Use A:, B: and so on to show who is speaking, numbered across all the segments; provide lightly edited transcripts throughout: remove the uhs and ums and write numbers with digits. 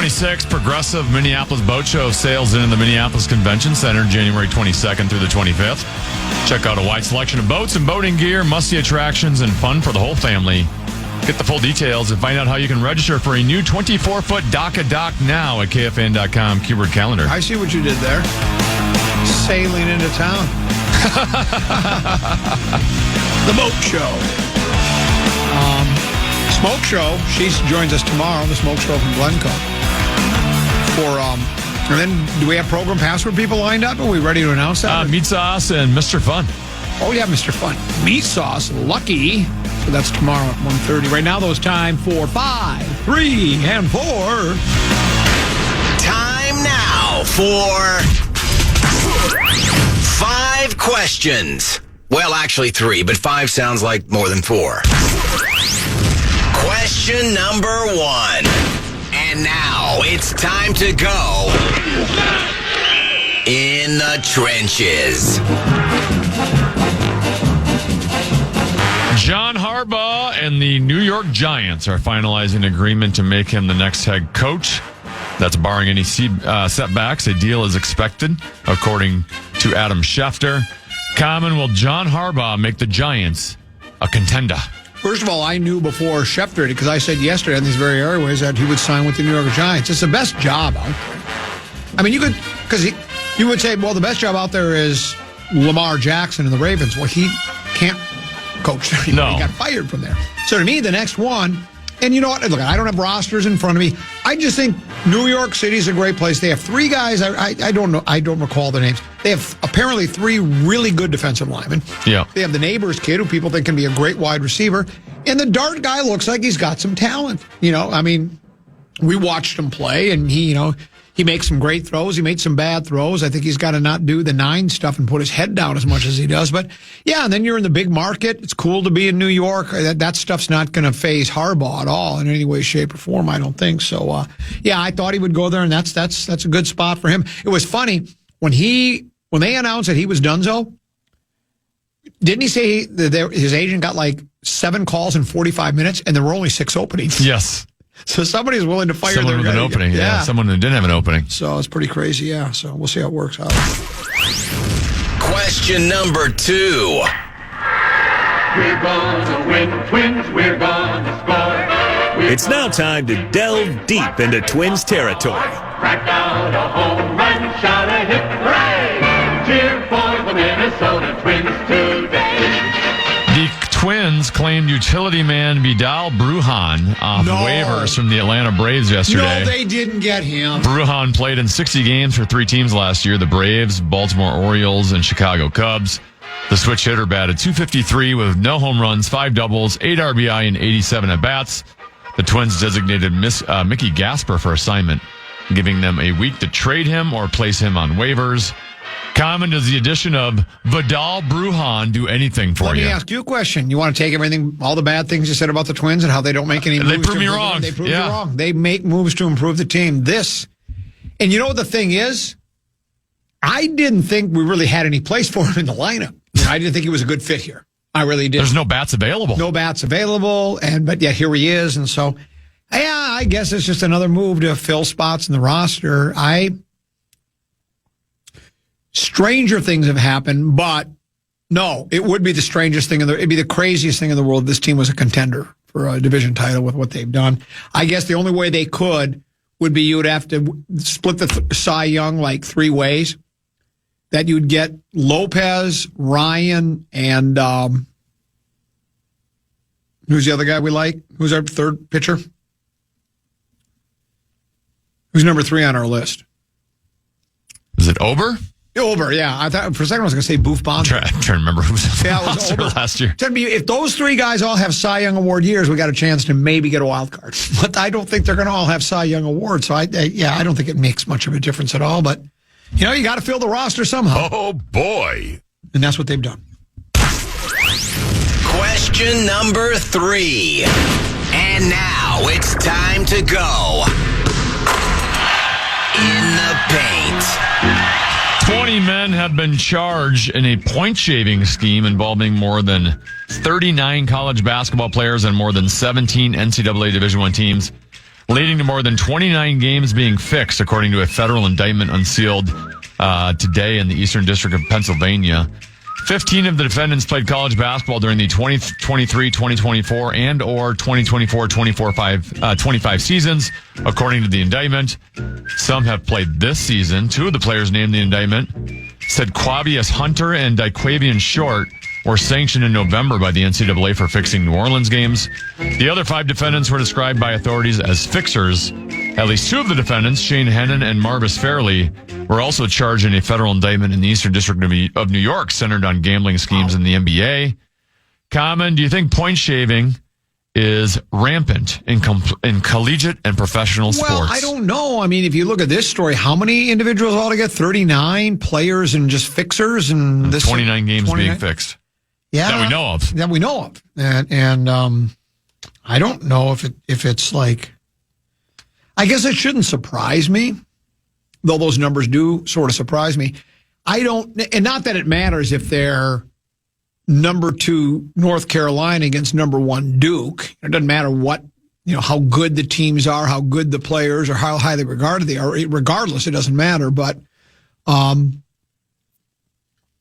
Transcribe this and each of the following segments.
A: 26th, Progressive Minneapolis Boat Show sails in the Minneapolis Convention Center January 22nd through the 25th. Check out a wide selection of boats and boating gear, must-see attractions, and fun for the whole family. Get the full details and find out how you can register for a new 24-foot dock now at KFAN.com keyword calendar.
B: I see what you did there. Sailing into town. The boat show. Smoke show. She joins us tomorrow on the smoke show from Glencoe. And then do we have program password people lined up? Are we ready to announce that?
A: Meat Sauce and Mr. Fun.
B: Oh, yeah, Mr. Fun. Meat Sauce, Lucky. So that's tomorrow at 1:30. Right now, though, it's time for 5, 3, and 4.
C: Time now for 5 questions. Well, actually 3, but 5 sounds like more than 4. Question number 1. And now it's time to go in the trenches.
A: John Harbaugh and the New York Giants are finalizing an agreement to make him the next head coach. That's barring any setbacks. A deal is expected, according to Adam Schefter. Common, will John Harbaugh make the Giants a contender?
B: First of all, I knew before Schefter, because I said yesterday on these very airways that he would sign with the New York Giants. It's the best job out there. I mean, you would say, well, the best job out there is Lamar Jackson and the Ravens. Well, he can't coach.
A: No.
B: He got fired from there. So to me, the next one, and you know what? Look, I don't have rosters in front of me. I just think New York City is a great place. They have 3 guys. I don't know. I don't recall their names. They have apparently 3 really good defensive linemen.
A: Yeah.
B: They have the neighbor's kid, who people think can be a great wide receiver. And the dart guy looks like he's got some talent. I mean, we watched him play, and he makes some great throws. He made some bad throws. I think he's got to not do the 9 stuff and put his head down as much as he does. But, yeah, and then you're in the big market. It's cool to be in New York. That stuff's not going to faze Harbaugh at all in any way, shape, or form, I don't think. So, yeah, I thought he would go there, and that's a good spot for him. It was funny. When they announced that he was donezo, didn't he say his agent got like 7 calls in 45 minutes, and there were only 6 openings?
A: Yes.
B: So somebody's willing to fire
A: someone
B: their
A: with
B: guy.
A: an opening. Yeah, someone who didn't have an opening.
B: So it's pretty crazy, yeah. So we'll see how it works out.
C: Question number 2.
D: We're gonna win, Twins, we're gonna score.
E: It's now time to delve deep into Twins territory.
D: Crack out a home run, shout a hip hooray! Cheer for the Minnesota Twins today.
A: The Twins claimed utility man Vidal Brujan off waivers from the Atlanta Braves yesterday.
B: No, they didn't get him.
A: Brujan played in 60 games for 3 teams last year: the Braves, Baltimore Orioles, and Chicago Cubs. The switch hitter batted .253 with no home runs, 5 doubles, 8 RBI, and 87 at-bats. The Twins designated Mickey Gasper for assignment, giving them a week to trade him or place him on waivers. Common, does the addition of Vidal Brujan do anything for you?
B: Let me ask you a question. You want to take all the bad things you said about the Twins and how they don't make any moves?
A: They prove me wrong.
B: They prove you wrong. They make moves to improve the team. And you know what the thing is? I didn't think we really had any place for him in the lineup. I didn't think he was a good fit here. I really did.
A: There's no bats available.
B: But yeah, here he is. And so, yeah, I guess it's just another move to fill spots in the roster. Stranger things have happened, but no, it would be the strangest thing it'd be the craziest thing in the world if this team was a contender for a division title with what they've done. I guess the only way they could would be you would have to split the Cy Young like 3 ways. That you'd get Lopez, Ryan, and who's the other guy we like? Who's our 3rd pitcher? Who's number 3 on our list?
A: Is it Ober?
B: Ober, yeah. I thought for a second I was going to say Boof Bonds.
A: I'm trying to remember who was
B: it was
A: last year.
B: If those 3 guys all have Cy Young Award years, we got a chance to maybe get a wild card. But I don't think they're going to all have Cy Young Awards. So I don't think it makes much of a difference at all. But you got to fill the roster somehow.
E: Oh boy!
B: And that's what they've done.
C: Question number 3. And now it's time to go in the paint.
A: 20 men have been charged in a point-shaving scheme involving more than 39 college basketball players and more than 17 NCAA Division I teams. leading to more than 29 games being fixed, according to a federal indictment unsealed today in the Eastern District of Pennsylvania. 15 of the defendants played college basketball during the 2023-2024 and or 2024-25 seasons, according to the indictment. Some have played this season. Two of the players named in the indictment said Quavius Hunter and Daquavian Short were sanctioned in November by the NCAA for fixing New Orleans games. The other 5 defendants were described by authorities as fixers. At least 2 of the defendants, Shane Hennon and Marvis Fairley, were also charged in a federal indictment in the Eastern District of New York centered on gambling schemes in the NBA. Common, do you think point shaving is rampant in collegiate and professional sports?
B: Well, I don't know. I mean, if you look at this story, how many individuals altogether? 39 players and just fixers? And this
A: 29 games being fixed.
B: Yeah.
A: That we know of.
B: That we know of. And I don't know if it's like, I guess it shouldn't surprise me, though those numbers do sort of surprise me. And not that it matters if they're number 2 North Carolina against number 1 Duke. It doesn't matter what, how good the teams are, how good the players are, how highly regarded they are. Regardless, it doesn't matter. But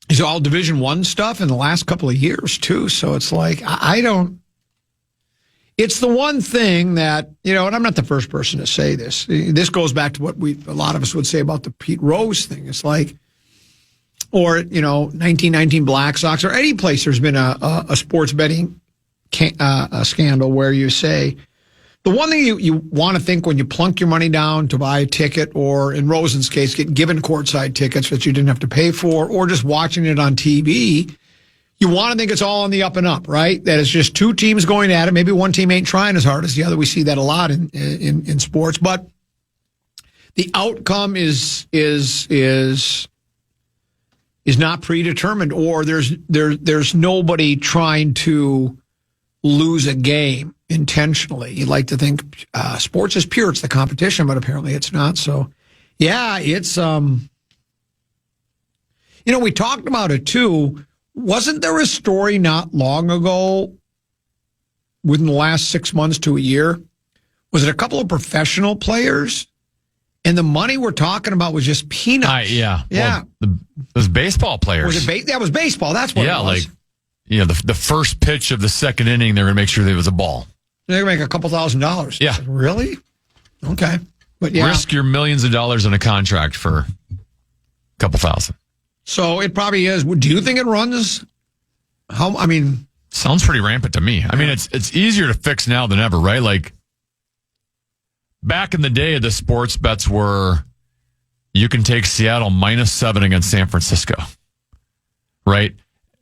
B: it's all Division I stuff in the last couple of years, too. So it's like, it's the one thing that, and I'm not the first person to say this. This goes back to what a lot of us would say about the Pete Rose thing. It's like, or, 1919 Black Sox, or any place there's been a sports betting a scandal where you say, the one thing you want to think when you plunk your money down to buy a ticket, or in Rosen's case, get given courtside tickets that you didn't have to pay for, or just watching it on TV, you want to think it's all on the up and up, right? That it's just 2 teams going at it. Maybe one team ain't trying as hard as the other. We see that a lot in sports, but the outcome is not predetermined, or there's nobody trying to lose a game intentionally. You'd like to think sports is pure; it's the competition, but apparently it's not. So, yeah, it's we talked about it too. Wasn't there a story not long ago, within the last 6 months to a year? Was it a couple of professional players? And the money we're talking about was just peanuts.
A: Yeah.
B: Yeah.
A: Well, those baseball players.
B: That was baseball. That's what it was.
A: The first pitch of the second inning, they're going to make sure there was a ball.
B: They're going to make a couple $1,000s.
A: Yeah.
B: Really? Okay. But yeah.
A: Risk your millions of dollars in a contract for a couple thousand.
B: So it probably is. Do you think it runs?
A: Sounds pretty rampant to me. I mean, it's easier to fix now than ever, right? Like, back in the day, the sports bets were, you can take Seattle -7 against San Francisco, right?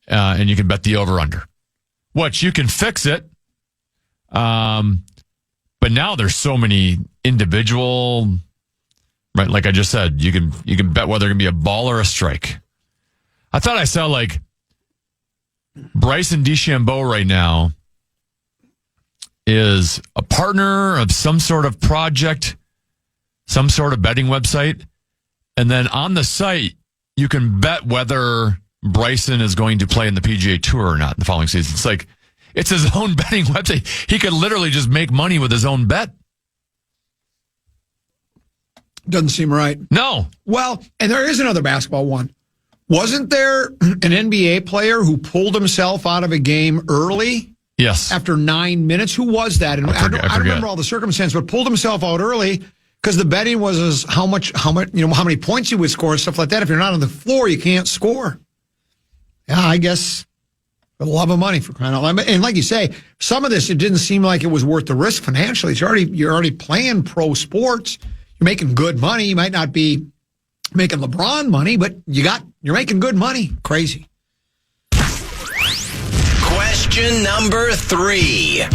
A: And you can bet the over-under. What, you can fix it. But now there's so many individual, right? Like I just said, you can bet whether it's going to be a ball or a strike. I thought I saw like Bryson DeChambeau right now is a partner of some sort of project, some sort of betting website. And then on the site, you can bet whether Bryson is going to play in the PGA Tour or not in the following season. It's like, it's his own betting website. He could literally just make money with his own bet.
B: Doesn't seem right.
A: No.
B: Well, and there is another basketball one. Wasn't there an NBA player who pulled himself out of a game early?
A: Yes.
B: After 9 minutes? Who was that? And I don't remember all the circumstances, but pulled himself out early because the betting was how many points you would score and stuff like that. If you're not on the floor, you can't score. Yeah, I guess for the love of money, for crying out loud. And like you say, some of this, it didn't seem like it was worth the risk financially. You're already playing pro sports. You're making good money. You might not be making LeBron money, but you're making good money. Crazy.
C: Question number 3.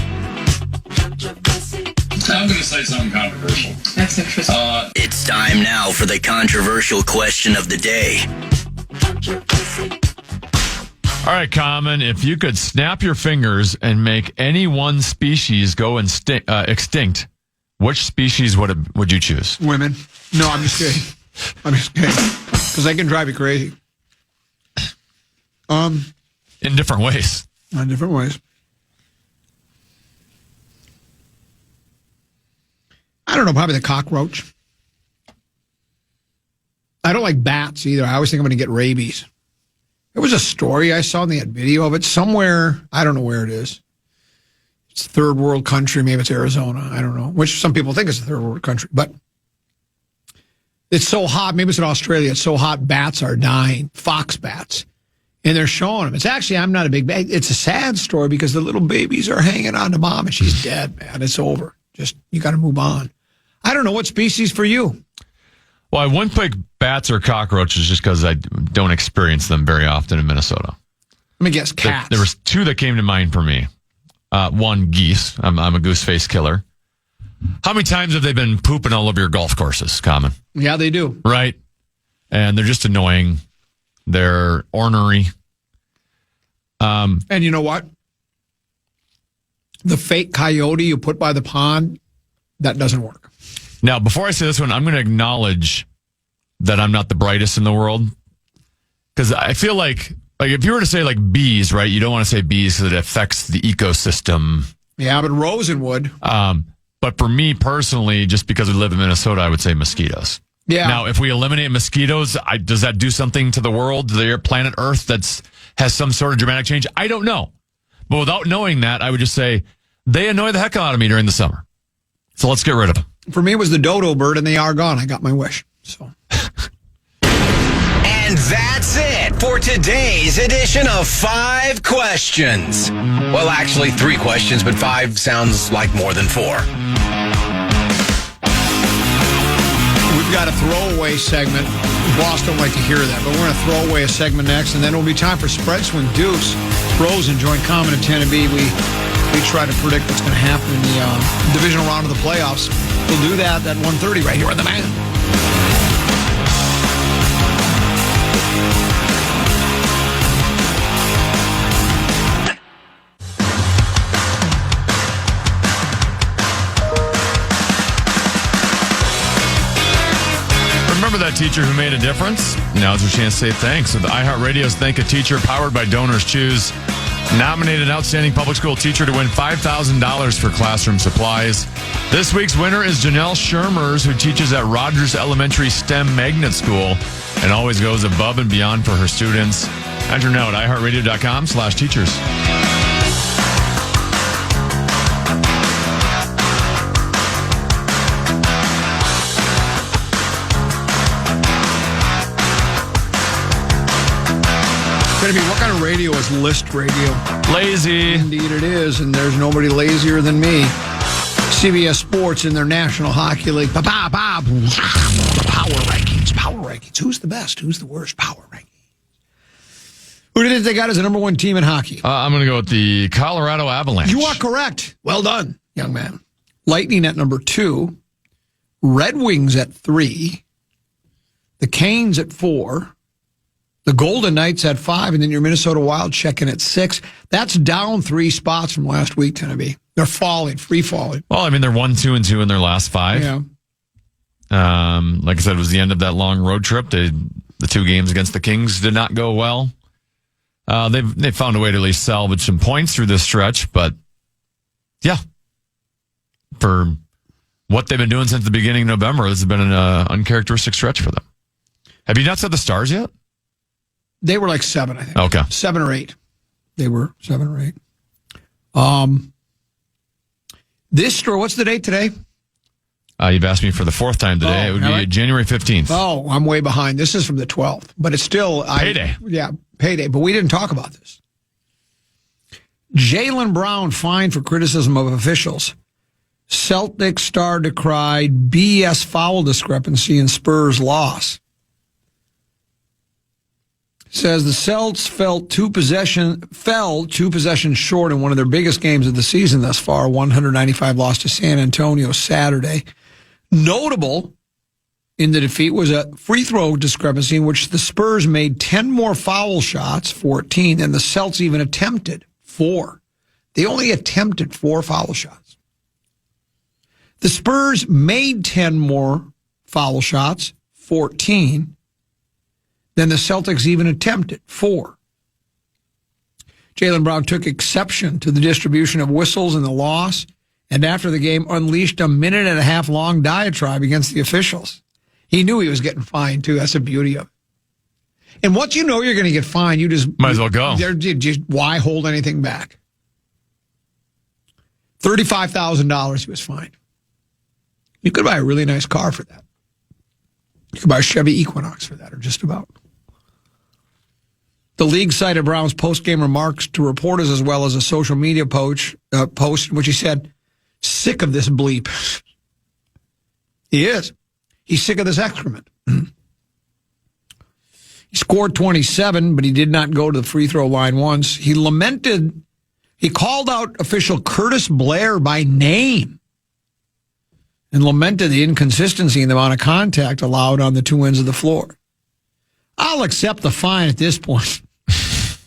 F: I'm going to say something controversial.
G: That's interesting.
C: It's time now for the controversial question of the day.
A: All right, Common, if you could snap your fingers and make any one species go extinct, which species would you choose?
B: Women. No, I'm just kidding. Because they can drive you crazy.
A: In different ways.
B: In different ways. I don't know, probably the cockroach. I don't like bats either. I always think I'm going to get rabies. There was a story I saw, and they had video of it somewhere. I don't know where it is. It's a third world country. Maybe it's Arizona. I don't know. Which some people think is a third world country. But it's so hot. Maybe it's in Australia. It's so hot, bats are dying. Fox bats. And they're showing them. It's actually, I'm not a big bat. It's a sad story because the little babies are hanging on to mom, and she's dead, man. It's over. Just, you got to move on. I don't know. What species for you?
A: Well, I wouldn't pick bats or cockroaches just because I don't experience them very often in Minnesota.
B: Let me guess, cats.
A: There was two that came to mind for me. One, geese. I'm a goose face killer. How many times have they been pooping all over your golf courses, Common?
B: Yeah, they do.
A: Right? And they're just annoying. They're ornery.
B: And you know what? The fake coyote you put by the pond, that doesn't work.
A: Now, before I say this one, I'm going to acknowledge that I'm not the brightest in the world. Because I feel like if you were to say like bees, right? You don't want to say bees because it affects the ecosystem.
B: Yeah, but Rosen would.
A: But for me personally, just because we live in Minnesota, I would say mosquitoes.
B: Yeah.
A: Now, if we eliminate mosquitoes, does that do something to the world, the planet Earth, has some sort of dramatic change? I don't know. But without knowing that, I would just say they annoy the heck out of me during the summer. So let's get rid of them.
B: For me, it was the dodo bird, and they are gone. I got my wish. So.
C: And that's it for today's edition of 5 Questions. Well, actually 3 questions, but 5 sounds like more than 4.
B: We've got a throwaway segment. Boss don't like to hear that, but we're going to throw away a segment next, and then it'll be time for Spread Swing Deuce. Rosen joined Common and 10B. We try to predict what's going to happen in the divisional round of the playoffs. We'll do that at 1:30 right here on The Man.
A: Remember that teacher who made a difference? Now's your chance to say thanks. So the iHeartRadio's Thank a Teacher, powered by Donors Choose, nominated Outstanding Public School Teacher to win $5,000 for classroom supplies. This week's winner is Janelle Shermers, who teaches at Rogers Elementary STEM Magnet School and always goes above and beyond for her students. Enter now at iHeartRadio.com/teachers.
B: What kind of radio is list radio?
A: Lazy.
B: Indeed it is, and there's nobody lazier than me. CBS Sports in their National Hockey League. Power rankings. Who's the best? Who's the worst? Power rankings. Who did they got as the number 1 team in hockey?
A: I'm going to go with the Colorado Avalanche.
B: You are correct. Well done, young man. Lightning at number 2. Red Wings at 3. The Canes at 4. The Golden Knights at 5, and then your Minnesota Wild checking at 6. That's down 3 spots from last week, Tennessee. They're falling, free falling.
A: Well, I mean, they're 1-2-2 in their last 5.
B: Yeah.
A: Like I said, it was the end of that long road trip. The 2 games against the Kings did not go well. They've found a way to at least salvage some points through this stretch, but yeah, for what they've been doing since the beginning of November, this has been an uncharacteristic stretch for them. Have you not said the Stars yet?
B: They were like 7, I think.
A: Okay.
B: 7 or 8. They were 7 or 8. This story, what's the date today?
A: You've asked me for the 4th time today. It would be January 15th.
B: Oh, I'm way behind. This is from the 12th, but it's still...
A: Payday.
B: Payday, but we didn't talk about this. Jaylen Brown fined for criticism of officials. Celtics star decried BS foul discrepancy in Spurs loss. Says the Celts fell 2 possessions short in one of their biggest games of the season thus far, 195 loss to San Antonio Saturday. Notable in the defeat was a free throw discrepancy in which the Spurs made 10 more foul shots, 14, than the Celts even attempted, 4. They only attempted 4 foul shots. The Spurs made 10 more foul shots, 14, than the Celtics even attempted, 4. Jaylen Brown took exception to the distribution of whistles in the loss and after the game unleashed a 1.5-minute long diatribe against the officials. He knew he was getting fined, too. That's the beauty of it. And once you know you're going to get fined, you just...
A: Might as well go.
B: Why hold anything back? $35,000 he was fined. You could buy a really nice car for that. You could buy a Chevy Equinox for that, or just about. The league cited Brown's post-game remarks to reporters as well as a social media post in which he said, sick of this bleep. He is. He's sick of this excrement. He scored 27, but he did not go to the free throw line once. He called out official Curtis Blair by name and lamented the inconsistency in the amount of contact allowed on the two ends of the floor. I'll accept the fine at this point.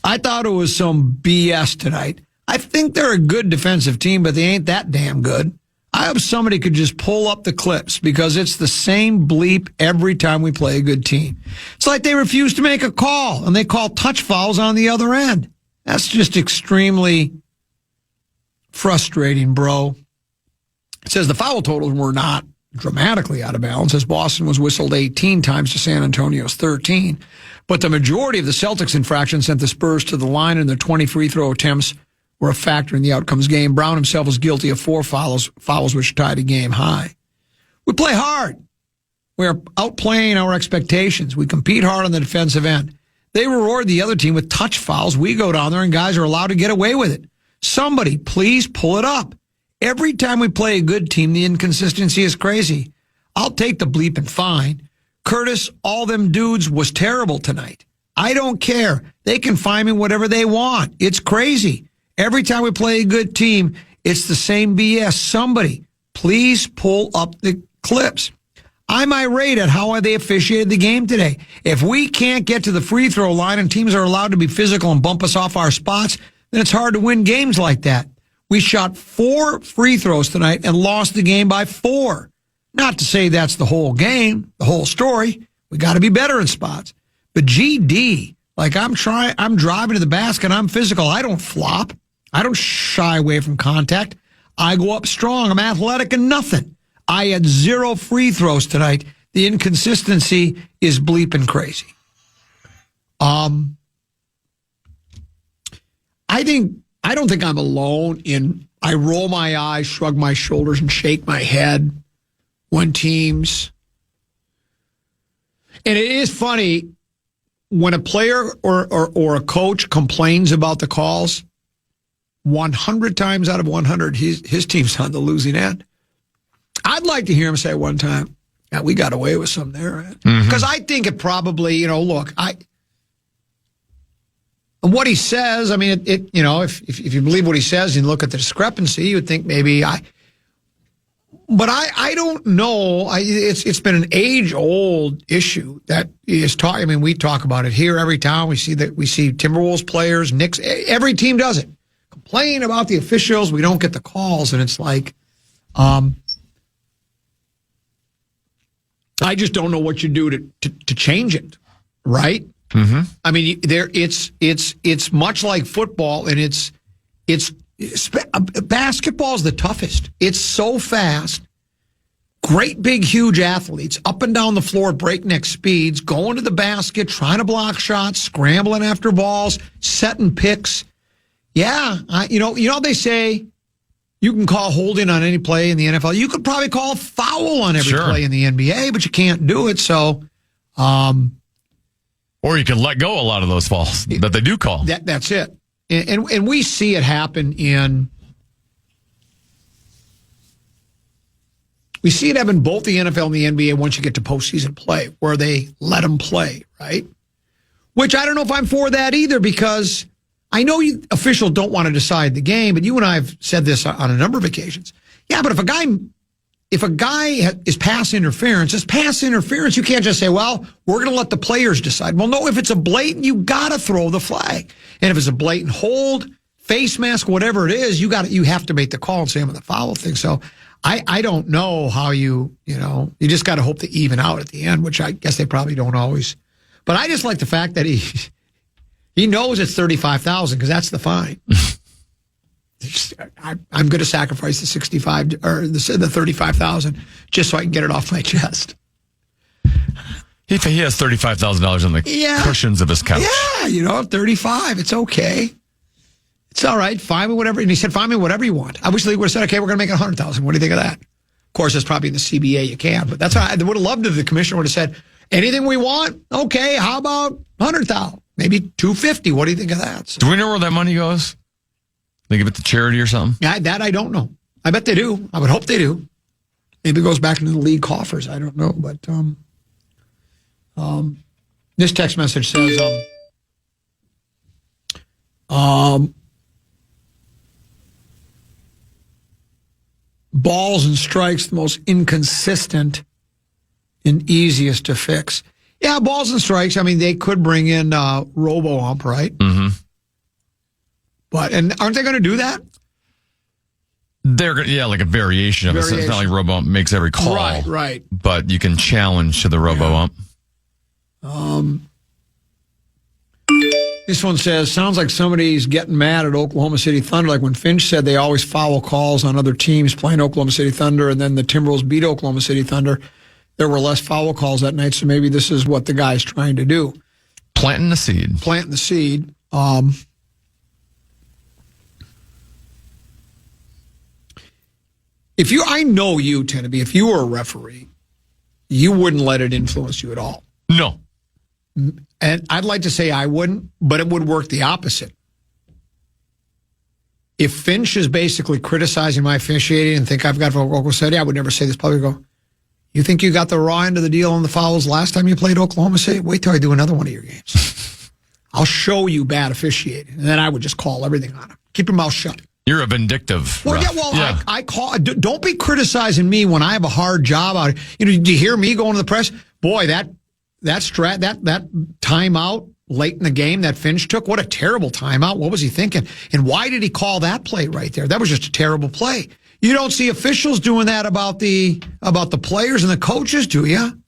B: I thought it was some BS tonight. I think they're a good defensive team, but they ain't that damn good. I hope somebody could just pull up the clips because it's the same bleep every time we play a good team. It's like they refuse to make a call and they call touch fouls on the other end. That's just extremely frustrating, bro. It says the foul totals were not dramatically out of balance as Boston was whistled 18 times to San Antonio's 13. But the majority of the Celtics infractions sent the Spurs to the line, and their 20 free throw attempts were a factor in the outcome's game. Brown himself was guilty of 4 fouls which tied a game high. We play hard. We are outplaying our expectations. We compete hard on the defensive end. They reward the other team with touch fouls. We go down there and guys are allowed to get away with it. Somebody, please pull it up. Every time we play a good team, the inconsistency is crazy. I'll take the bleep and fine. Curtis, all them dudes was terrible tonight. I don't care. They can fine me whatever they want. It's crazy. Every time we play a good team, it's the same BS. Somebody, please pull up the clips. I'm irate at how they officiated the game today. If we can't get to the free throw line and teams are allowed to be physical and bump us off our spots, then it's hard to win games like that. We shot 4 free throws tonight and lost the game by 4. Not to say that's the whole game, the whole story. We got to be better in spots. But GD, like I'm driving to the basket, I'm physical. I don't flop. I don't shy away from contact. I go up strong. I'm athletic and nothing. I had 0 free throws tonight. The inconsistency is bleeping crazy. I don't think I'm alone in I roll my eyes, shrug my shoulders, and shake my head when teams. And it is funny when a player or a coach complains about the calls. 100 times out of 100, his team's on the losing end. I'd like to hear him say one time, "Yeah, we got away with some there," because I think it probably, look, what he says, I mean, if you believe what he says and look at the discrepancy, you would think maybe but I don't know. It's been an age-old issue that is I mean, we talk about it here every time. We see Timberwolves players, Knicks, every team does it. Complain about the officials, we don't get the calls, and it's like, I just don't know what you do to change it, right? Mm-hmm. I mean, it's much like football, and basketball's the toughest. It's so fast. Great, big, huge athletes up and down the floor at breakneck speeds, going to the basket, trying to block shots, scrambling after balls, setting picks. Yeah, they say you can call holding on any play in the NFL. You could probably call a foul on every play in the NBA, but you can't do it. So,
A: or you can let go a lot of those falls that they do call.
B: That's it. And we see it happen we see it happen both the NFL and the NBA once you get to postseason play, where they let them play, right? Which I don't know if I'm for that either, because I know officials don't want to decide the game, but you and I have said this on a number of occasions. Yeah, but if a guy is pass interference, it's pass interference. You can't just say, well, we're going to let the players decide. Well, no, if it's a blatant, you got to throw the flag. And if it's a blatant hold, face mask, whatever it is, you have to make the call and say I'm on the foul thing. So I don't know how you just got to hope to even out at the end, which I guess they probably don't always. But I just like the fact that he knows it's $35,000 because that's the fine. I'm going to sacrifice the 65 or the 35,000 just so I can get it off my chest.
A: He has $35,000 on the cushions of his couch.
B: Yeah, 35. It's okay. It's all right. Find me whatever. And he said, find me whatever you want. I wish the league would have said, okay, we're going to make it 100,000. What do you think of that? Of course, that's probably in the CBA. You can't. But that's how I would have loved if the commissioner would have said, anything we want. Okay, how about 100,000? Maybe 250. What do you think of that? So,
A: do we know where that money goes? They give it to charity or something?
B: that I don't know. I bet they do. I would hope they do. Maybe it goes back into the league coffers. I don't know. But this text message says, balls and strikes, the most inconsistent and easiest to fix. Yeah, balls and strikes. I mean, they could bring in robo-ump, right?
A: Mm-hmm.
B: And aren't they going to do that?
A: Like a variation of it. It's not like robo-ump makes every call.
B: Right.
A: But you can challenge to the robo-ump.
B: This one says, sounds like somebody's getting mad at Oklahoma City Thunder, like when Finch said they always foul calls on other teams playing Oklahoma City Thunder, and then the Timberwolves beat Oklahoma City Thunder. There were less foul calls that night, so maybe this is what the guy's trying to do.
A: Planting the seed.
B: I know you, Tenneby, if you were a referee, you wouldn't let it influence you at all.
A: No.
B: And I'd like to say I wouldn't, but it would work the opposite. If Finch is basically criticizing my officiating and think I've got Oklahoma City, I would never say this publicly. Go, you think you got the raw end of the deal on the fouls last time you played Oklahoma City? Wait till I do another one of your games. I'll show you bad officiating. And then I would just call everything on him. Keep your mouth shut.
A: You're a vindictive.
B: Well,
A: ref.
B: I call. Don't be criticizing me when I have a hard job out. Do you hear me going to the press? Boy, that timeout late in the game that Finch took, what a terrible timeout. What was he thinking? And why did he call that play right there? That was just a terrible play. You don't see officials doing that about the players and the coaches, do you?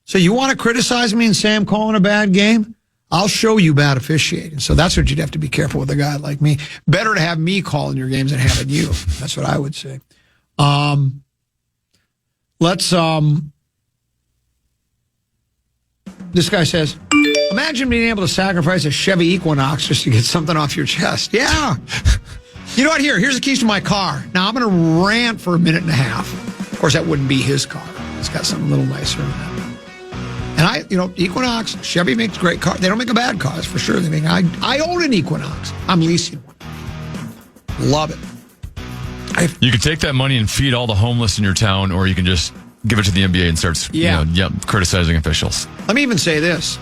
B: So you want to criticize me and say I'm calling a bad game? I'll show you bad officiating. So that's what you'd have to be careful with a guy like me. Better to have me calling your games than having you. That's what I would say. This guy says, imagine being able to sacrifice a Chevy Equinox just to get something off your chest. Yeah. You know what? Here's the keys to my car. Now, I'm going to rant for a minute and a half. Of course, that wouldn't be his car. It's got something a little nicer than that. And Equinox, Chevy makes great cars. They don't make a bad cars, for sure. I own an Equinox. I'm leasing one. Love it.
A: You could take that money and feed all the homeless in your town, or you can just give it to the NBA and start criticizing officials.
B: Let me even say this.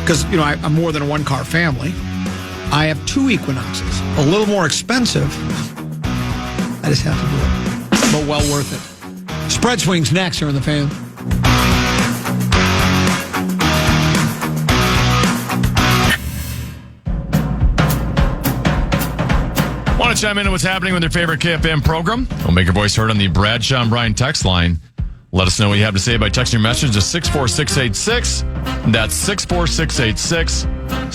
B: Because, I'm more than a one-car family. I have two Equinoxes. A little more expensive. I just have to do it. But well worth it. Spread Swings next here on The Fan.
A: Want to chime in on what's happening with your favorite KFAN program? We'll make your voice heard on the Bradshaw and Bryan text line. Let us know what you have to say by texting your message to 64686. That's 64686.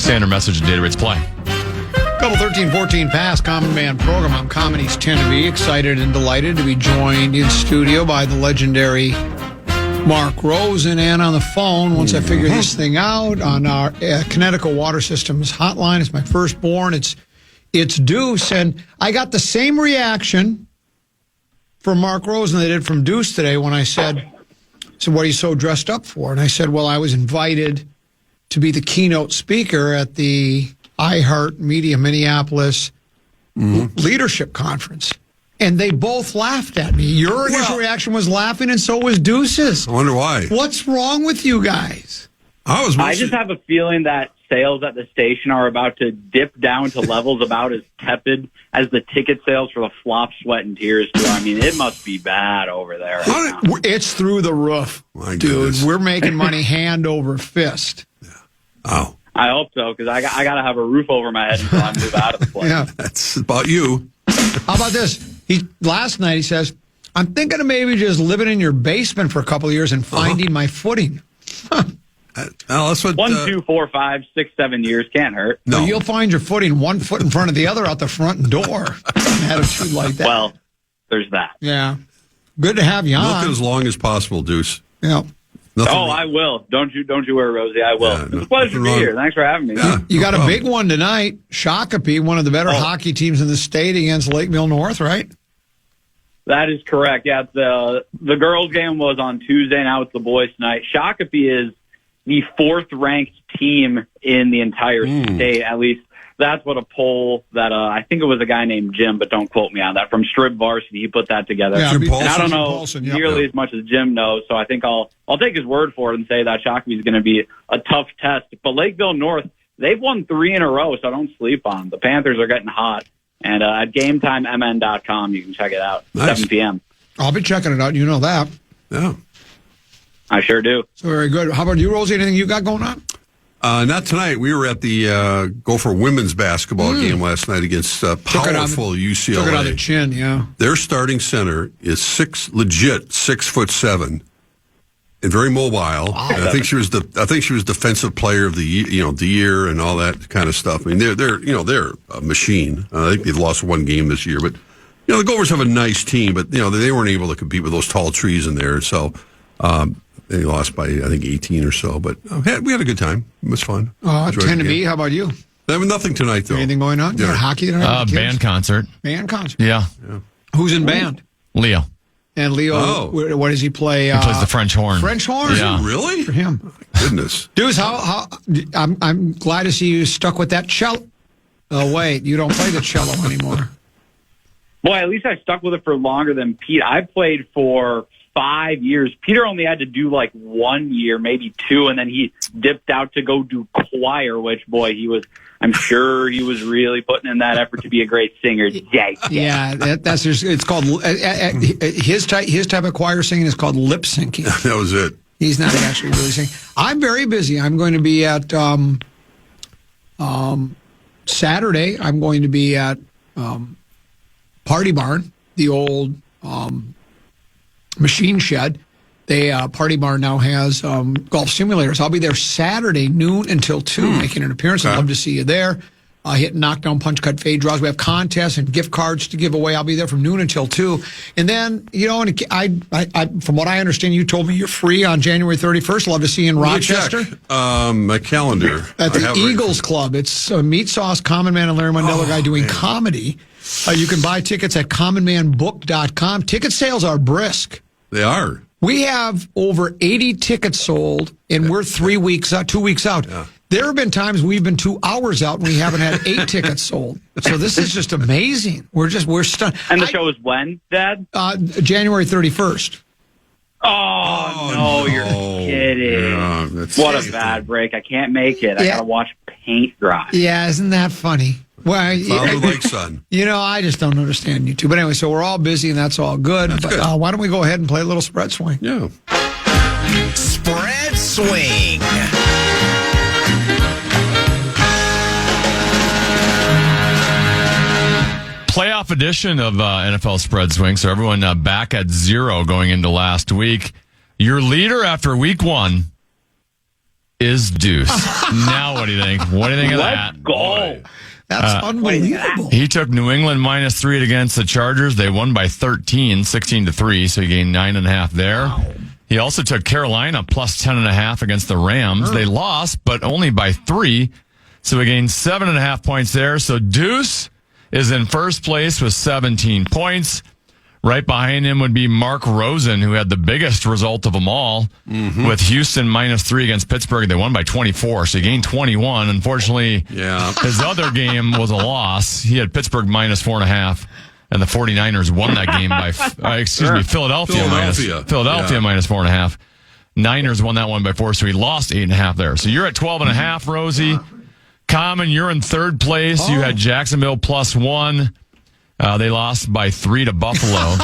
A: Standard message and data rates play.
B: Couple 13-14 past Common Man program. I'm Comedy's Tenneby, excited and delighted to be joined in studio by the legendary Mark Rosen, and on the phone, once I figure this thing out, on our Connecticut Water Systems hotline. It's my firstborn. It's Deuce, and I got the same reaction from Mark Rosen that I did from Deuce today when I said, what are you so dressed up for? And I said, well, I was invited to be the keynote speaker at the iHeart Media Minneapolis Leadership Conference. And they both laughed at me. Your initial reaction was laughing, and so was Deuce's.
G: I wonder why.
B: What's wrong with you guys?
H: I just have a feeling that sales at the station are about to dip down to levels about as tepid as the ticket sales for the Flop, Sweat, and Tears tour. I mean, it must be bad over there. Right now.
B: It's through the roof,
G: My
B: dude.
G: goodness.
B: We're making money hand over fist.
G: Yeah. Oh.
H: I hope so, because I got to have a roof over my head until I move out of the place.
B: Yeah.
G: That's about you.
B: How about this? Last night he says, I'm thinking of maybe just living in your basement for a couple of years and finding my footing.
G: That's what.
H: 1, 2, 4, 5, 6, 7 years can't hurt.
G: No.
B: Well, you'll find your footing 1 foot in front of the other out the front door. An attitude like that.
H: Well, there's that.
B: Yeah. Good to have you
G: Milk
B: on.
G: it as long as possible, Deuce.
B: Yeah.
G: Nothing
H: Oh, I will. Don't you worry, Rosie. I will.
G: Yeah,
H: It's a pleasure to be
G: wrong.
H: here. Thanks for having me.
G: Yeah.
B: You got a
G: No
B: big one tonight. Shakopee, one of the better hockey teams in the state against Lakeville North, right?
H: That is correct. Yeah, the girls' game was on Tuesday. Now it's the boys tonight. Shakopee is the 4th-ranked team in the entire state. At least that's what a poll that I think it was a guy named Jim, but don't quote me on that, from Strip Varsity. He put that together.
B: Yeah,
G: Jim
B: Jim
G: Paulson?
H: And I don't know
B: Paulson, yeah.
H: nearly as much as Jim knows, so I think I'll take his word for it and say that Shakopee is going to be a tough test. But Lakeville North, they've won 3 in a row, so don't sleep on them. The Panthers are getting hot. And at GameTimeMN.com, you can check it out.
G: Nice.
H: 7 p.m.
B: I'll be checking it out. You know that.
G: Yeah.
H: I sure do.
B: So very good. How about you, Rosie? Anything you got going on?
G: Not tonight. We were at the Gopher women's basketball game last night against powerful UCLA.
B: Took it on the chin, yeah.
G: Their starting center is 6'7", and very mobile. And I think she was defensive player of the year and all that kind of stuff. I mean, they're a machine. I think they've lost 1 game this year, but the Gophers have a nice team, but they weren't able to compete with those tall trees in there. So they lost by I think 18 or so. But we had a good time. It was fun.
B: 10 to me. How about you?
G: There was nothing tonight though.
B: Anything going on? You got hockey tonight? with the kids?
A: Band concert.
B: Band concert.
A: Yeah.
B: Who's in band?
A: Leo.
B: And Leo,
G: Oh.
B: what does he play?
A: He plays the French horn.
B: French horn?
A: Yeah.
G: Really?
B: For him.
G: Goodness.
B: Dudes, how I'm glad to see you stuck with that cello. Oh, wait, you don't play the cello anymore.
H: Boy, at least I stuck with it for longer than Pete. I played for 5 years. Peter only had to do like 1 year, maybe 2, and then he dipped out to go do choir, which, boy, I'm sure he was really putting in that effort to be a great singer.
B: Yeah, it's called his type of choir singing is called lip syncing.
G: That was it.
B: He's not actually really singing. I'm very busy. I'm going to be at Saturday. I'm going to be at Party Barn, the old machine shed. Party Barn now has golf simulators. I'll be there Saturday, noon until 2, making an appearance. I'd love to see you there. Hit knockdown, punch, cut, fade draws. We have contests and gift cards to give away. I'll be there from noon until 2. And then, I from what I understand, you told me you're free on January 31st. Love to see you in Rochester.
G: Check. My calendar.
B: At the Eagles Club. It's Meat Sauce, Common Man, and Larry Mandela guy doing comedy. You can buy tickets at commonmanbook.com. Ticket sales are brisk.
G: They are.
B: We have over 80 tickets sold, and we're 2 weeks out.
G: Yeah.
B: There have been times we've been 2 hours out and we haven't had 8 tickets sold. So this is just amazing. We're stunned.
H: And the show is when, Dad?
B: January 31st.
H: Oh, no, you're kidding.
G: Yeah,
H: What a bad break. I can't make it. I got to watch paint dry.
B: Yeah, isn't that funny? Well,
G: Father like son.
B: I just don't understand you two. But anyway, so we're all busy and that's all good.
G: That's good.
B: Why don't we go ahead and play a little spread swing?
G: Yeah.
C: Spread swing.
A: Playoff edition of NFL Spread Swing. So everyone back at 0 going into last week. Your leader after week 1 is Deuce. Now what do you think? What do you think of that?
H: Let's go.
B: That's unbelievable.
A: He took New England -3 against the Chargers. They won by 13, 16-3, so he gained 9.5 there. Wow. He also took Carolina plus 10.5 against the Rams. They lost, but only by 3, so he gained 7.5 points there. So Deuce is in first place with 17 points. Right behind him would be Mark Rosen, who had the biggest result of them all, with Houston -3 against Pittsburgh. They won by 24, so he gained 21. Unfortunately, his other game was a loss. He had Pittsburgh -4.5, and the 49ers won that game by, Philadelphia -4.5. Niners won that one by 4, so he lost 8.5 there. So you're at 12.5, Rosie. Common, you're in third place. You had Jacksonville +1. They lost by 3 to Buffalo.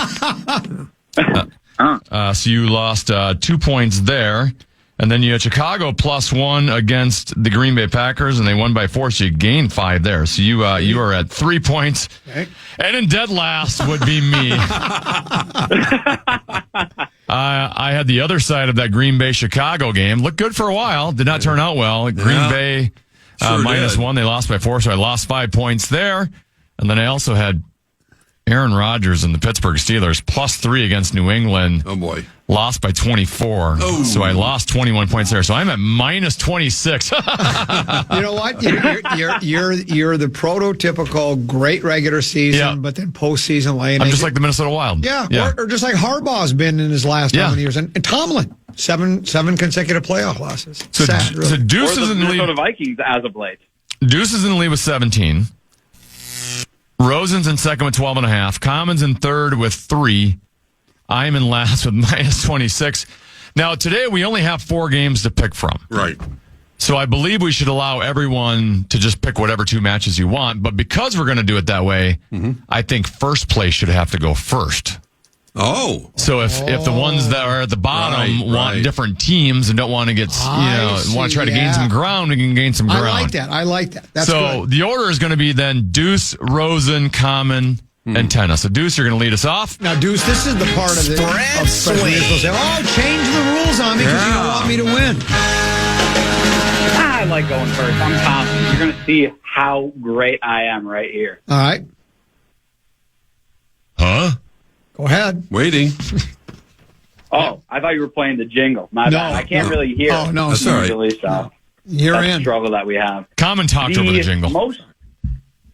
A: So you lost 2 points there. And then you had Chicago +1 against the Green Bay Packers, and they won by 4, so you gained 5 there. So you are at 3 points. Okay. And in dead last would be me. I had the other side of that Green Bay-Chicago game. Looked good for a while. Did not turn out well. Green Bay -1. They lost by 4, so I lost 5 points there. And then I also had Aaron Rodgers and the Pittsburgh Steelers +3 against New England.
G: Oh, boy.
A: Lost by 24.
G: Oh.
A: So I lost 21 points there. So I'm at -26.
B: You know what? You're the prototypical great regular season, but then postseason lane.
A: I'm just like the Minnesota Wild.
B: Yeah. Or just like Harbaugh's been in his last how many years. And Tomlin, seven consecutive playoff losses.
A: So,
B: Sad, really.
A: so Deuce
H: Or
A: is
H: the
A: in the
H: Minnesota
A: lead.
H: Vikings as of late.
A: Deuce is in the lead with 17. Rosen's in second with 12.5. Common's in third with 3. I'm in last with -26. Now, today we only have 4 games to pick from.
G: Right.
A: So I believe we should allow everyone to just pick whatever 2 matches you want. But because we're going to do it that way, I think first place should have to go first.
G: Oh.
A: So if the ones that are at the bottom want different teams and don't want to get, want to try to gain some ground, we can gain some ground.
B: I like that. That's
A: so
B: good.
A: the order is going to be then Deuce, Rosen, Common, and Tenna. So Deuce, you're going to lead us off.
B: Now, Deuce, this is the part of the
C: Spread swing.
B: Change the rules on me because you don't want me to win.
H: I like going first. I'm confident. You're going to see how great I am right here.
B: All right.
A: Huh?
B: Go ahead.
G: Waiting.
H: Oh, I thought you were playing the jingle. My bad. I can't really hear.
B: Oh, no.
G: That's all right.
H: Usually, so
B: You're
H: that's
B: in.
H: the struggle that we have.
A: Common talked over the jingle.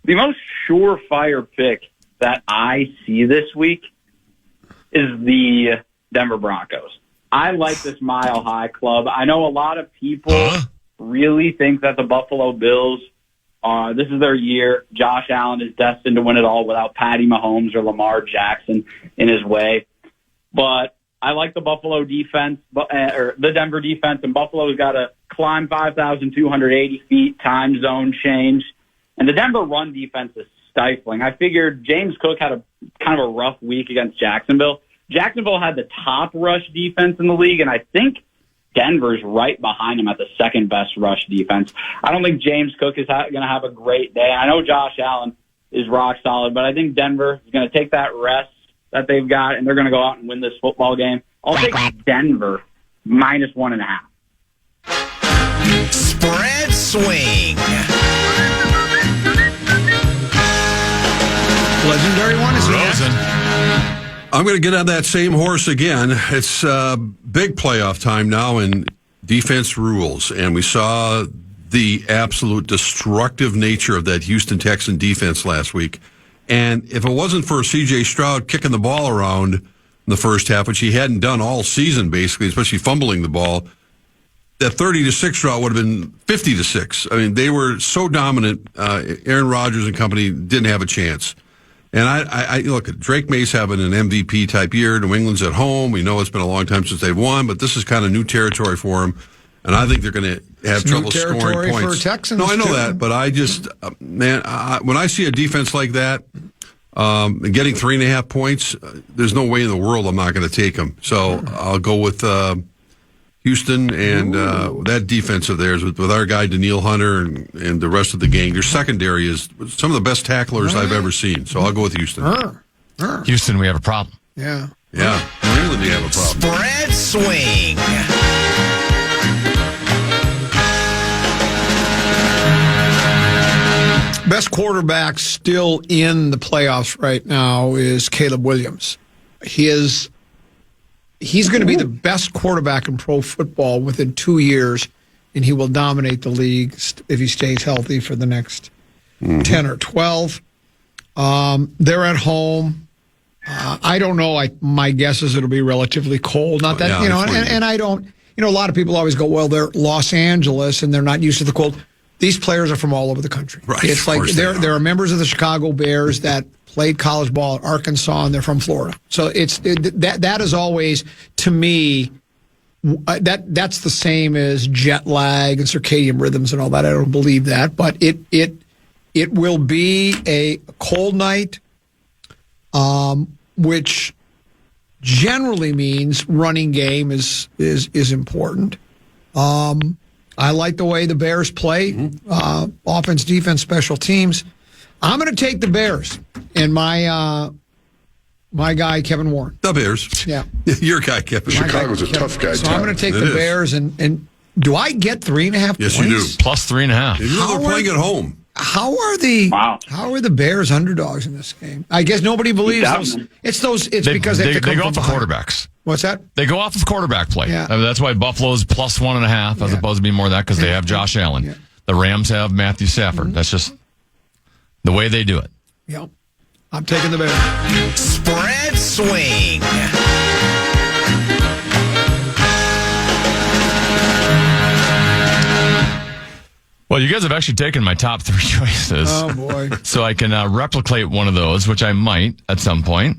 H: The most surefire pick that I see this week is the Denver Broncos. I like this Mile High Club. I know a lot of people really think that the Buffalo Bills this is their year. Josh Allen is destined to win it all without Patty Mahomes or Lamar Jackson in his way. But I like the Buffalo defense, or the Denver defense, and Buffalo's got to climb 5,280 feet, time zone change. And the Denver run defense is stifling. I figured James Cook had a kind of a rough week against Jacksonville. Jacksonville had the top rush defense in the league, and I think Denver's right behind him at the second best rush defense. I don't think James Cook is going to have a great day. I know Josh Allen is rock solid, but I think Denver is going to take that rest that they've got, and they're going to go out and win this football game. I'll take Denver -1.5.
C: Spread swing.
B: Legendary one is
A: Rosen.
G: I'm going to get on that same horse again. It's big playoff time now, and defense rules. And we saw the absolute destructive nature of that Houston Texan defense last week. And if it wasn't for C.J. Stroud kicking the ball around in the first half, which he hadn't done all season, basically, especially fumbling the ball, that 30-6 draw would have been 50-6. I mean, they were so dominant. Aaron Rodgers and company didn't have a chance. And I look, Drake May's having an MVP type year. New England's at home. We know it's been a long time since they've won, but this is kind of new territory for them. And I think they're going to have trouble scoring points.
B: For Texans,
G: no, I know
B: too.
G: that, but I just, man, when I see a defense like that and getting 3.5 points, there's no way in the world I'm not going to take them. So I'll go with Houston and that defense of theirs with our guy Daniil Hunter and the rest of the gang. Their secondary is some of the best tacklers I've ever seen. So I'll go with Houston.
A: Houston, we have a problem.
B: Yeah.
G: Yeah, New England, you have a problem.
C: Spread swing.
B: Best quarterback still in the playoffs right now is Caleb Williams. He's going to be the best quarterback in pro football within 2 years, and he will dominate the league if he stays healthy for the next 10 or 12. They're at home. I don't know. My guess is it'll be relatively cold. Not that, and I don't, a lot of people always go, well, they're Los Angeles and they're not used to the cold. These players are from all over the country.
G: Right,
B: it's like there are members of the Chicago Bears that played college ball at Arkansas, and they're from Florida. So that is always, to me, that's the same as jet lag and circadian rhythms and all that. I don't believe that, but it will be a cold night, which generally means running game is important. I like the way the Bears play, offense, defense, special teams. I'm going to take the Bears in my My guy, Kevin Warren.
G: The Bears.
B: Yeah.
G: Your guy, Kevin.
B: My guy,
I: Chicago's a
B: Kevin.
I: tough guy,
B: So I'm going to take
G: It
B: the
G: is.
B: Bears. And do I get 3.5
G: Yes,
B: points?
G: you do.
A: Plus 3.5.
G: You know, we're playing at home.
B: How are the
H: Wow.
B: How are the Bears underdogs in this game? I guess nobody believes those. It's because they have to come
A: go
B: from
A: off the
B: behind.
A: quarterbacks.
B: What's that?
A: They go off of quarterback play.
B: Yeah.
A: I mean, that's why Buffalo's plus 1.5 as
B: Yeah.
A: opposed to being more of that because they have Josh Allen.
B: Yeah.
A: The Rams have Matthew Stafford. That's just the way they do it.
B: Yep. I'm taking the Bears.
C: Spread swing.
A: Well, you guys have actually taken my top 3 choices.
B: Oh boy.
A: So I can replicate one of those, which I might at some point.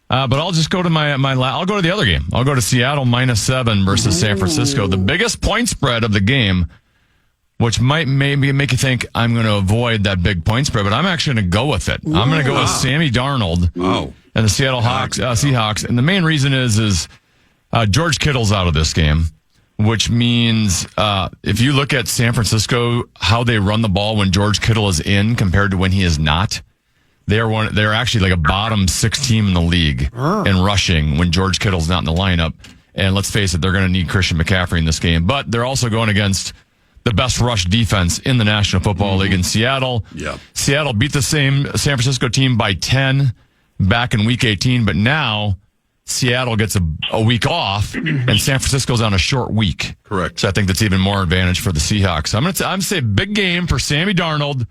A: But I'll just go to I'll go to the other game. I'll go to Seattle -7 versus San Francisco. The biggest point spread of the game, which might maybe make you think I'm going to avoid that big point spread, but I'm actually going to go with it. I'm going to go with Sammy Darnold and the Seattle Seahawks. And the main reason is George Kittle's out of this game, which means if you look at San Francisco, how they run the ball when George Kittle is in compared to when he is not, they're actually like a bottom 6 team in the league in rushing when George Kittle's not in the lineup. And let's face it, they're going to need Christian McCaffrey in this game. But they're also going against the best rush defense in the National Football League in Seattle.
G: Yeah.
A: Seattle beat the same San Francisco team by 10 back in Week 18, but now Seattle gets a week off, and San Francisco's on a short week.
G: Correct.
A: So I think that's even more advantage for the Seahawks. I'm going to say big game for Sammy Darnold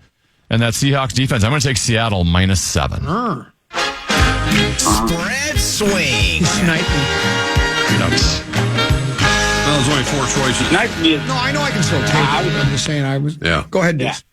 A: and that Seahawks defense. I'm going to take Seattle -7.
C: Spread swing.
B: Snipe me.
G: Well, there's only 4 choices.
H: Sniped me.
B: No, I know I can still take it. I'm just saying I was.
G: Yeah.
B: Go ahead,
H: Yeah.
B: Deuce.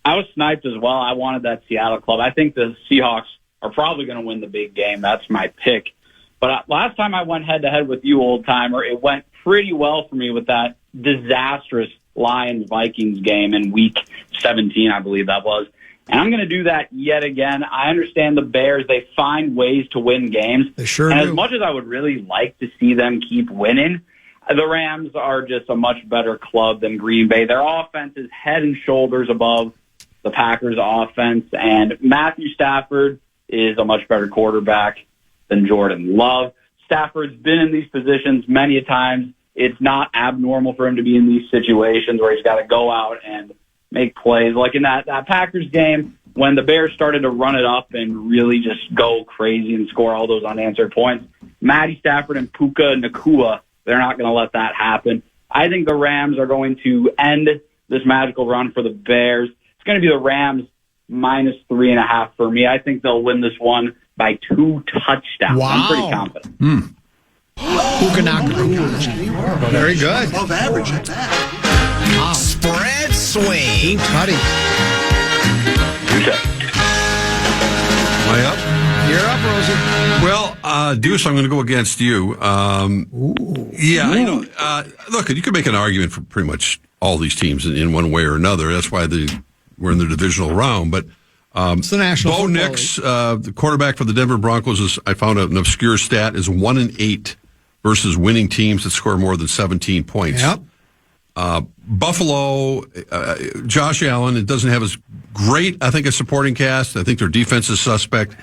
H: I was sniped as well. I wanted that Seattle club. I think the Seahawks are probably going to win the big game. That's my pick. But last time I went head-to-head with you, old-timer, it went pretty well for me with that disastrous Lions-Vikings game in Week 17, I believe that was. And I'm going to do that yet again. I understand the Bears. They find ways to win games.
B: They sure
H: and
B: do.
H: as much as I would really like to see them keep winning, the Rams are just a much better club than Green Bay. Their offense is head and shoulders above the Packers' offense, and Matthew Stafford is a much better quarterback than Jordan Love. Stafford's been in these positions many a times. It's not abnormal for him to be in these situations where he's got to go out and make plays. Like in that Packers game, when the Bears started to run it up and really just go crazy and score all those unanswered points, Matty Stafford and Puka Nacua, they're not going to let that happen. I think the Rams are going to end this magical run for the Bears. It's going to be the Rams -3.5 for me. I think they'll win this one by 2 touchdowns.
B: Wow.
H: I'm pretty confident.
B: Pukanaka. Very good.
I: Above average at that.
C: Spread swing.
B: Tutty.
G: Am I up?
B: You're up, Rosie.
G: Well, Deuce, I'm going to go against you. Yeah, you know, look, you could make an argument for pretty much all these teams in one way or another. That's why we're in the divisional round. But
B: It's the National
G: Bo
B: Football
G: Nix, the quarterback for the Denver Broncos, I found out an obscure stat, is 1-8 versus winning teams that score more than 17 points.
B: Yep.
G: Buffalo, Josh Allen, it doesn't have as great, I think, a supporting cast. I think their defense is suspect.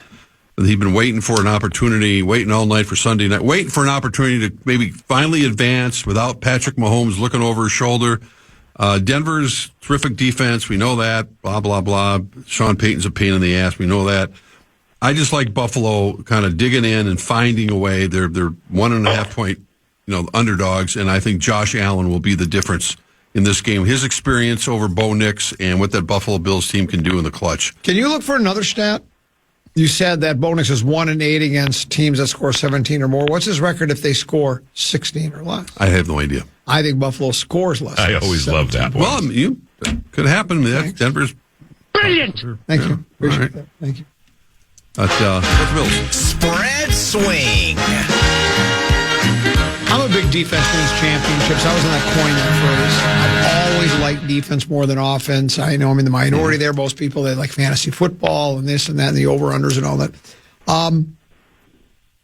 G: He'd been waiting for an opportunity, waiting all night for Sunday night, waiting for an opportunity to maybe finally advance without Patrick Mahomes looking over his shoulder. Denver's terrific defense, we know that, blah, blah, blah. Sean Payton's a pain in the ass, we know that. I just like Buffalo kind of digging in and finding a way. They're 1.5 point, underdogs, and I think Josh Allen will be the difference in this game. His experience over Bo Nix and what that Buffalo Bills team can do in the clutch.
B: Can you look for another stat? You said that Bo Nix is 1-8 against teams that score 17 or more. What's his record if they score 16 or less?
G: I have no idea.
B: I think Buffalo scores less.
E: I always love that one.
G: Well, could happen. Denver's
B: Brilliant. Thank you. Appreciate
G: right.
B: that. Thank you.
G: But what's the Bills?
C: Spread swing.
B: I'm a big defense wins championships. I was in that coin that phrase. I've always liked defense more than offense. I know I'm in the minority there. Most people, they like fantasy football and this and that and the over-unders and all that.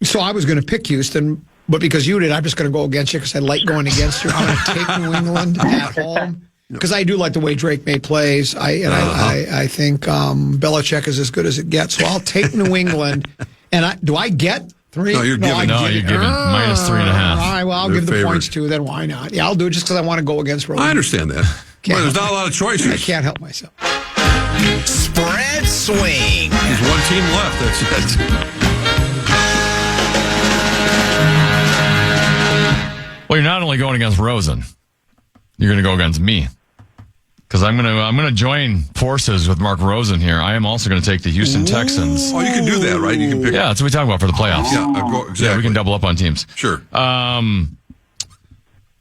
B: So I was going to pick Houston, but because you did, I'm just going to go against you because I like going against you. I'm going to take New England at home because I do like the way Drake May plays. I think Belichick is as good as it gets. So I'll take New England, And do I get 3?
G: No, you're giving.
A: No, you're giving minus 3.5.
B: All right, well, I'll
G: They're
B: give the
G: favored.
B: points too. Then why not? Yeah, I'll do it just because I want to go against Rosen.
G: I understand that. Well, there's not a lot of
B: I
G: choices.
B: can't help myself.
C: Spread swing.
G: There's one team left. That's it.
A: Well, you're not only going against Rosen, you're going to go against me. Because I'm gonna join forces with Mark Rosen here. I am also going to take the Houston Texans.
G: Oh, you can do that, right? You can pick.
A: Yeah, that's what we talk about for the playoffs.
G: Exactly.
A: Yeah, we can double up on teams.
G: Sure.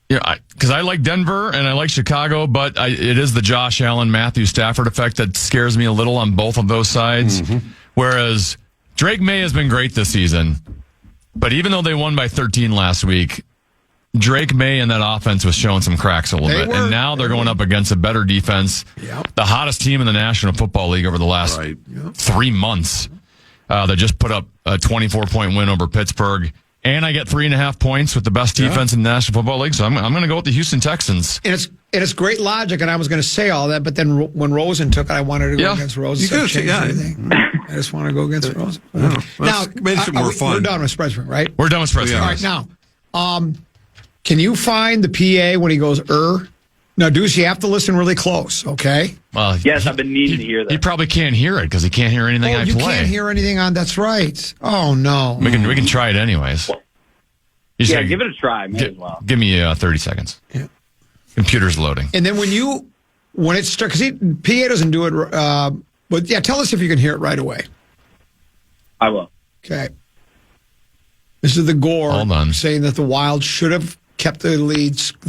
A: Yeah, because I like Denver and I like Chicago, but it is the Josh Allen, Matthew Stafford effect that scares me a little on both of those sides.
G: Mm-hmm.
A: Whereas Drake May has been great this season, but even though they won by 13 last week, Drake May and that offense was showing some cracks a little bit. And now they're going up against a better defense.
B: Yep.
A: The hottest team in the National Football League over the last 3 months. That just put up a 24-point win over Pittsburgh. And I get 3.5 points with the best defense in the National Football League. So I'm going to go with the Houston Texans.
B: And it's great logic, and I was going to say all that, but then when Rosen took it, I wanted to go against Rosen.
G: You could
B: change anything. I just want to go against Rosen. Now,
G: makes it more fun.
B: We're done with spread swing, right?
A: We're done with spread swing.
B: All right, now, can you find the PA when he goes, Now, Deuce, you have to listen really close, okay?
A: Well,
H: Yes, I've been needing to hear that.
A: He probably can't hear it because he can't hear anything I
B: you
A: play.
B: can't hear anything on, that's right. Oh, no.
A: We can try it anyways. You just
H: Yeah,
A: gotta
H: give it a try. May as well.
A: Give me 30 seconds.
B: Yeah.
A: Computer's loading.
B: And then when it starts, because PA doesn't do it, but yeah, tell us if you can hear it right away.
H: I will.
B: Okay. This is the Gore
A: Hold on.
B: saying that the Wild should have kept the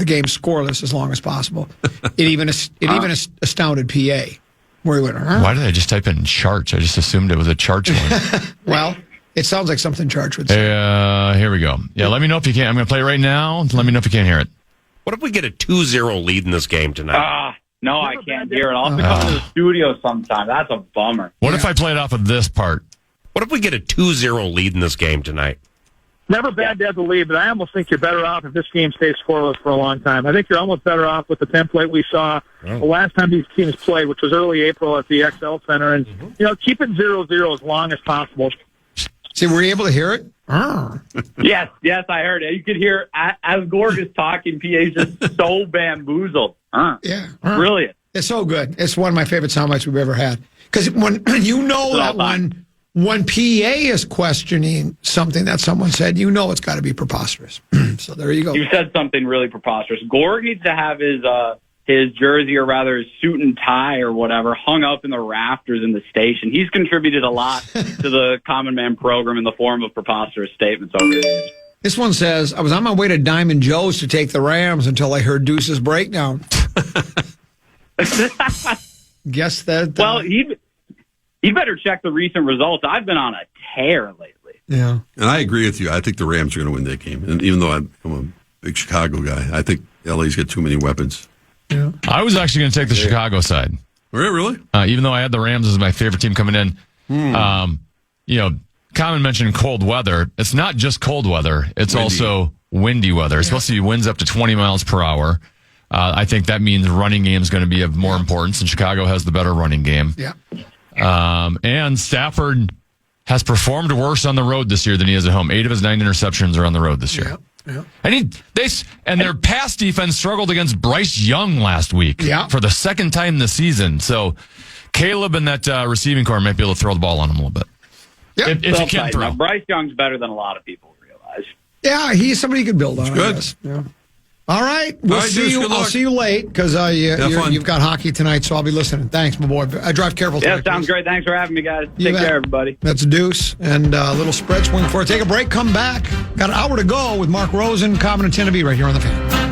B: game scoreless as long as possible. It even astounded PA, where he went,
A: Why did I just type in charts? I just assumed it was a charts one.
B: Well, it sounds like something Charge would say.
A: Here we go. Yeah, let me know if you can. I'm going to play it right now. Let me know if you can't hear it.
I: What if we get a 2-0 lead in this game tonight?
H: No, I can't hear it. I'll have to come to the studio sometime. That's a bummer.
A: What if I played off of this part?
I: What if we get a 2-0 lead in this game tonight?
J: Never bad to have the lead, but I almost think you're better off if this game stays scoreless for a long time. I think you're almost better off with the template we saw the last time these teams played, which was early April at the XL Center, and keep it 0-0 as long as possible.
B: See, were you able to hear it?
H: Yes, I heard it. You could hear, as Gorg is talking, PA's just so bamboozled.
B: Yeah.
H: Brilliant.
B: It's so good. It's one of my favorite sound bites we've ever had. Because when when PA is questioning something that someone said, it's got to be preposterous. So there you go.
H: You said something really preposterous. Gorg needs to have his jersey, or rather his suit and tie or whatever, hung up in the rafters in the station. He's contributed a lot to the Common Man program in the form of preposterous statements over the years.
B: This one says, I was on my way to Diamond Joe's to take the Rams until I heard Deuce's breakdown. Guess that.
H: Well, he better check the recent results. I've been on a tear lately.
B: Yeah.
G: And I agree with you. I think the Rams are going to win that game. And even though I'm a big Chicago guy, I think LA's got too many weapons.
B: Yeah.
A: I was actually going to take the Chicago side.
G: Really?
A: Even though I had the Rams as my favorite team coming in. Common mentioned cold weather. It's not just cold weather. It's also windy weather. It's supposed to be winds up to 20 miles per hour. I think that means running game is going to be of more importance, and Chicago has the better running game.
B: Yeah.
A: And Stafford has performed worse on the road this year than he is at home. 8 of his 9 interceptions are on the road this year.
B: Yeah.
A: And their pass defense struggled against Bryce Young last week for the second time this season. So Caleb and that receiving corps might be able to throw the ball on him a little bit.
B: Yeah.
A: If you can throw.
H: Now, Bryce Young's better than a lot of people realize.
B: Yeah, he's somebody you could build on.
G: Good.
B: I guess. Yeah. All right. We'll see you. I'll see you late because you've got hockey tonight, so I'll be listening. Thanks, my boy. I drive careful tonight.
H: Yeah, sounds great. Thanks for having me, guys. Take care, everybody.
B: That's Deuce and a little spread swing for it. Take a break, come back. Got an hour to go with Mark Rosen, Common and Tinneby right here on the Fan.